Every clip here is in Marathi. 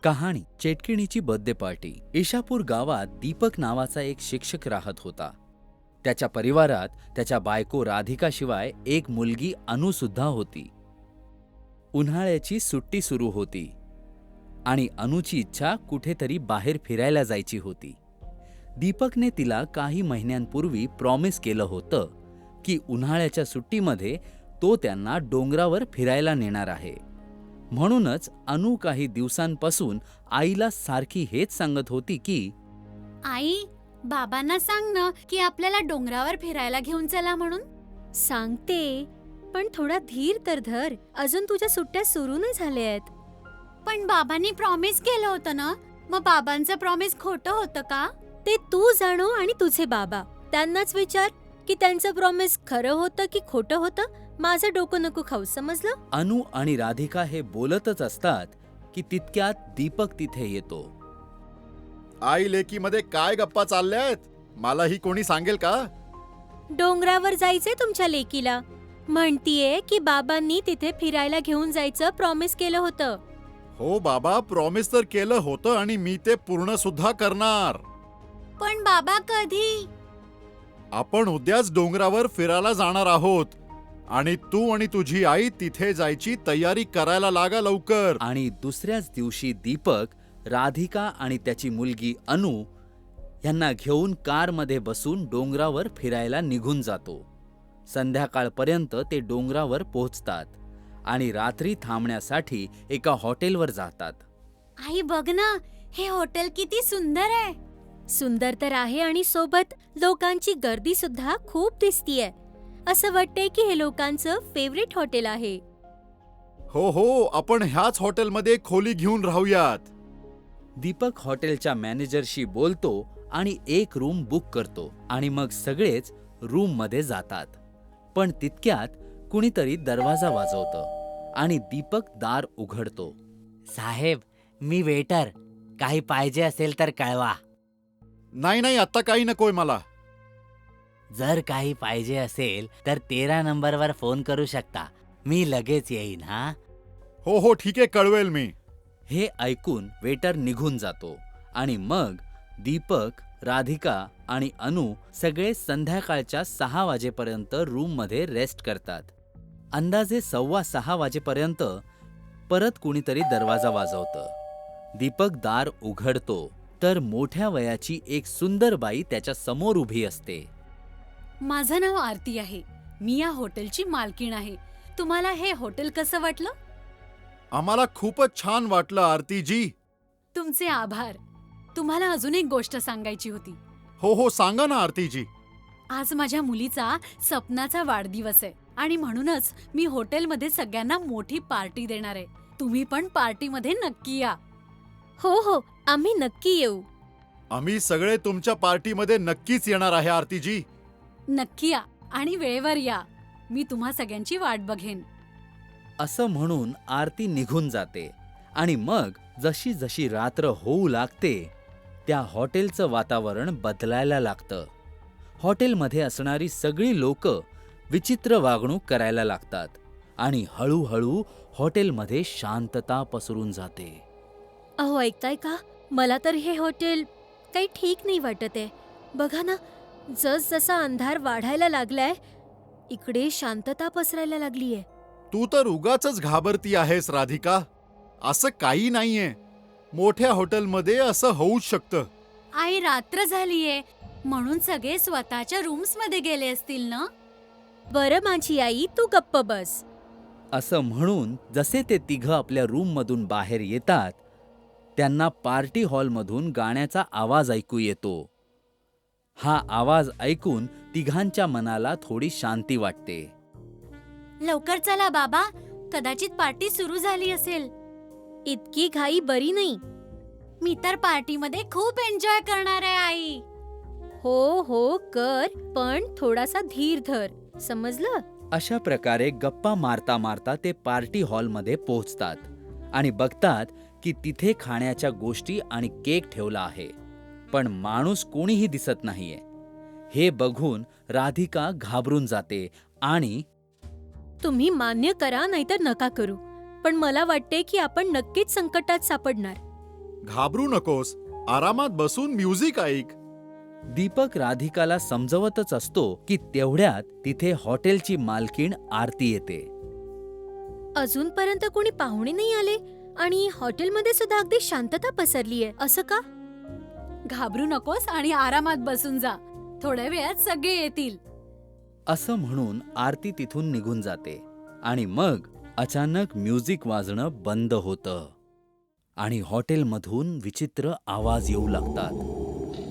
कहाणी चेटकिणीची बर्थडे पार्टी. ईशापूर गावात दीपक नावाचा एक शिक्षक राहत होता. त्याच्या परिवारात त्याच्या बायको राधिकाशिवाय एक मुलगी अनु सुद्धा होती. उन्हाळ्याची सुट्टी सुरू होती आणि अनुची इच्छा कुठेतरी बाहेर फिरायला जायची होती. दीपकने तिला काही महिन्यांपूर्वी प्रॉमिस केलं होतं की उन्हाळ्याच्या सुट्टीमध्ये तो त्यांना डोंगरावर फिरायला नेणार आहे. म्हणूनच अनु काही दिवसांपासून आईला सारखी हेच सांगत होती की आई, बाबांना सांग ना की आपल्याला डोंगरावर फिरायला घेऊन चला म्हणून. सांगते, पण थोडा धीर तर धर. अजून तुझ्या सुट्ट्या सुरू नाही झाल्या आहेत. पण बाबांनी प्रॉमिस केलं होतं ना, मग बाबांचं प्रॉमिस खोटं होतं का? ते तू जाणो आणि तुझे बाबा. त्यांनाच विचार की त्यांचं प्रॉमिस खरं होतं की खोटं होतं. माझं डोकं नको खाऊ, समजलं? अनु आणि राधिका हे बोलतच असतात की तितक्यात दीपक तिथे येतो. आई लेकीमध्ये काय गप्पा चालल्यात? मलाही कोणी सांगेल का? डोंगरावर जायचंय तुमच्या लेकीला. म्हणतीये की बाबांनी तिथे फिरायला घेऊन जायचं प्रॉमिस केलं होतं. हो बाबा, प्रॉमिस तर केलं होतं आणि मी ते पूर्ण सुद्धा करणार. पण बाबा कधी? आपण उद्याच डोंगरावर फिरायला जाणार आहोत आणि तू आणि तुझी आई तिथे जायची तयारी करायला लागा लवकर. आणि दुसऱ्याच दिवशी दीपक, राधिका आणि त्याची मुलगी अनु यांना घेऊन कारमध्ये बसून डोंगरावर फिरायला निघून जातो. संध्याकाळपर्यंत ते डोंगरावर पोहोचतात आणि रात्री थांबण्यासाठी एका हॉटेलवर जातात. आई बघ ना, हे हॉटेल किती सुंदर आहे. सुंदर तर आहे आणि सोबत लोकांची गर्दी सुद्धा खूप दिसतीये. असं वाटतंय की हे लोकांचं फेवरेट हॉटेल आहे. हो हो, आपण ह्याच हॉटेलमध्ये खोली घेऊन राहूयात. दीपक हॉटेलच्या मॅनेजरशी बोलतो आणि एक रूम बुक करतो आणि मग सगळेच रूममध्ये जातात. पण तितक्यात कुणीतरी दरवाजा वाजवतं आणि दीपक दार उघडतो. साहेब, मी वेटर. काही पाहिजे असेल तर कळवा. नाही नाही, आता काही नकोय मला. जर काही पाहिजे असेल तर 13 नंबरवर फोन करू शकता. मी लगेच येईन. हा, हो हो, ठीक आहे, कळवेल मी. हे ऐकून वेटर निघून जातो आणि मग दीपक, राधिका आणि अनु सगळे संध्याकाळच्या 6 वाजेपर्यंत रूममध्ये रेस्ट करतात. अंदाजे 5:15 वाजेपर्यंत परत कुणीतरी दरवाजा वाजवतं. दीपक दार उघडतो तर मोठ्या वयाची एक सुंदर बाई त्याच्या समोर उभी असते. माझं नाव आरती आहे. मी या हॉटेलची मालकीण आहे. तुम्हाला हे हॉटेल कसं वाटलं? आम्हाला खूपच छान वाटलं आरतीजी. तुमचे आभार. तुम्हाला अजून एक गोष्ट सांगायची होती. हो हो, सांगा ना आरतीजी. आज माझ्या मुलीचा सपनाचा वाढदिवस आहे आणि म्हणूनच मी हॉटेलमध्ये सगळ्यांना मोठी पार्टी देणार आहे. तुम्ही पण पार्टीमध्ये नक्की या. हो हो, आम्ही नक्की येऊ. आम्ही सगळे तुमच्या पार्टीमध्ये नक्कीच येणार आहे आरतीजी. नक्की या आणि वेळेवर या. मी तुम्हा सगळ्यांची वाट बघेन. असं म्हणून आरती निघून जाते आणि मग जशी जशी रात्र होऊ लागते त्या हॉटेलचं वातावरण बदलायला लागतं. हॉटेलमध्ये असणारी सगळी लोक विचित्र वागणूक करायला लागतात आणि हळूहळू हॉटेलमध्ये शांतता पसरून जाते. अहो, ऐकताय का? मला तर हे हॉटेल काही ठीक नाही वाटत आहे. बघा ना, जसा अंधार वाढायला लागलाय, इकडे शांतता पसरायला लागलीये. तू तर उगाचच घाबरती आहेस राधिका. असं काही नाहीये. मोठ्या हॉटेलमध्ये असं होऊच शकतं. आई, रात्र झालीये म्हणून सगळे स्वतःच्या रूम्स मध्ये गेले असतील ना. बरं माझी आई, तू गप्प बस. असं म्हणून जसे ते तिघं आपल्या रूममधून बाहेर येतात त्यांना पार्टी हॉलमधून गाण्याचा आवाज ऐकू येतो. हा आवाज ऐकून तिघांच्या मनाला थोडी शांती वाटते. लवकर चला बाबा, कदाचित पार्टी सुरू झाली असेल. इतकी घाई बरी नाही. मी तर पार्टीमध्ये खूप एन्जॉय करणार आहे आई. हो हो कर, पण थोडासा धीर धर, समजलं? अशा प्रकारे गप्पा मारता मारता ते पार्टी हॉलमध्ये पोहोचतात आणि बघतात की तिथे खाण्याच्या गोष्टी आणि केक ठेवला आहे, पण माणूस कोणीही दिसत नाहीये. हे बघून राधिका घाबरून जाते आणि तुम्ही मान्य करा नाहीतर नका करू, पण मला वाटते की आपण नक्कीच संकटात सापडणार. घाबरू नकोस, आरामात बसून म्युझिक ऐक. दीपक राधिकाला समजवतच असतो की तेवढ्यात तिथे हॉटेलची मालकीण आरती येते. अजूनपर्यंत कोणी पाहुणे नाही आले आणि हॉटेलमध्ये सुद्धा अगदी शांतता पसरलीये. असं का? घाबरू नकोस आणि आरामात बसून जा. थोड्या वेळात सगळे येतील. असं म्हणून आरती तिथून निघून जाते आणि मग अचानक म्युझिक वाजणं बंद होतं आणि हॉटेलमधून विचित्र आवाज येऊ लागतात.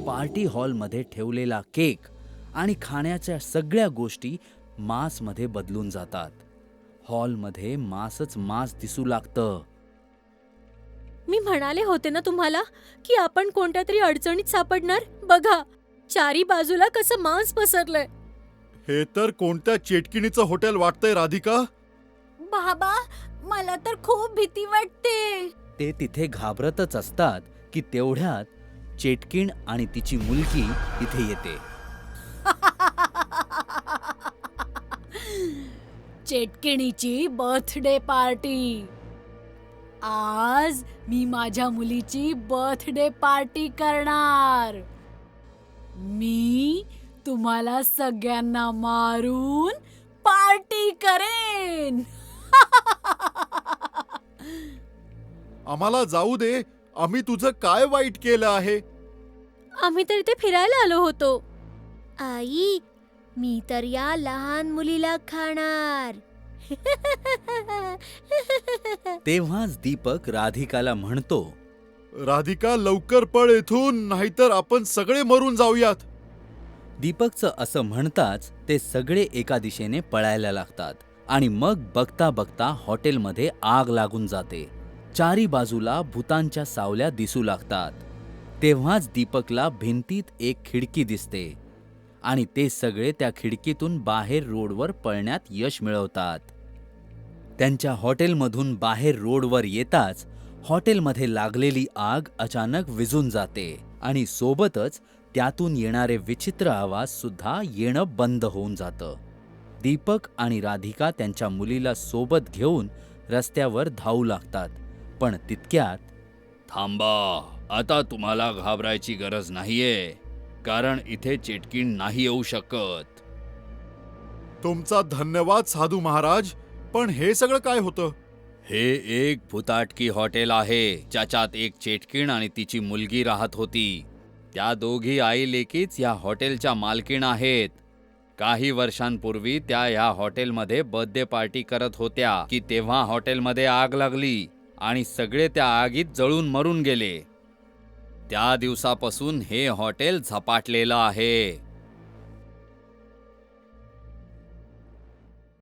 पार्टी हॉलमध्ये ठेवलेला केक आणि खाण्याच्या सगळ्या गोष्टी मांसमध्ये बदलून जातात. हॉलमध्ये मांसच मांस दिसू लागतं. मी म्हणाले होते ना तुम्हाला की आपण कोणत्या तरी अडचणीत सापडणार. बघा, चारी बाजूला कसं मांस पसरलंय. हे तर कोणत्या चेटकिणीचं हॉटेल वाटतंय राधिका? बाबा, मला तर खूप भीती वाटते. ते तिथे घाबरतच असतात की तेवढ्यात चेटकीण आणि तिची मुलगी तिथे येते. चेटकिणीची बर्थडे पार्टी. आज मी माझ्या मुलीची बर्थडे पार्टी करणार. मी तुम्हाला सगळ्यांना मारून पार्टी करेन. आम्हाला जाऊ दे. आम्ही तुझं काय वाईट केलं आहे? आम्ही तर इथे फिरायला आलो होतो. आई, मी तर या लहान मुलीला खाणार. तेव्हाच दीपक राधिकाला म्हणतो, राधिका, लवकर पळ इथून, नाहीतर आपण सगळे मरून जाऊयात. दीपकचं असं म्हणताच ते सगळे एका दिशेने पळायला लागतात आणि मग बघता बघता हॉटेलमध्ये आग लागून जाते. चारी बाजूला भूतांच्या सावल्या दिसू लागतात. तेव्हाच दीपकला भिंतीत एक खिडकी दिसते आणि ते सगळे त्या खिडकीतून बाहेर रोडवर पळण्यात यश मिळवतात. त्यांच्या हॉटेलमधून बाहेर रोडवर येताच हॉटेलमध्ये लागलेली आग अचानक विझून जाते आणि सोबतच त्यातून येणारे विचित्र आवाज सुद्धा येणं बंद होऊन जातं. दीपक आणि राधिका त्यांच्या मुलीला सोबत घेऊन रस्त्यावर धावू लागतात. पण तितक्यात, थांबा, आता तुम्हाला घाबरायची गरज नाहीये, कारण इथे चेटकीण नाही येऊ शकत. तुमचा धन्यवाद साधू महाराज. पण हे सगळं काय होतं? हे एक भुताटकी हॉटेल आहे ज्याच्यात एक चेटकीण आणि तिची मुलगी राहत होती. त्या दोघी आई लेकीच या हॉटेलच्या मालकीण आहेत. काही वर्षांपूर्वी त्या ह्या हॉटेलमध्ये बर्थडे पार्टी करत होत्या की तेव्हा हॉटेलमध्ये आग लागली आणि सगळे त्या आगीत जळून मरून गेले. त्या दिवसापासून हे हॉटेल झपाटलेलं आहे.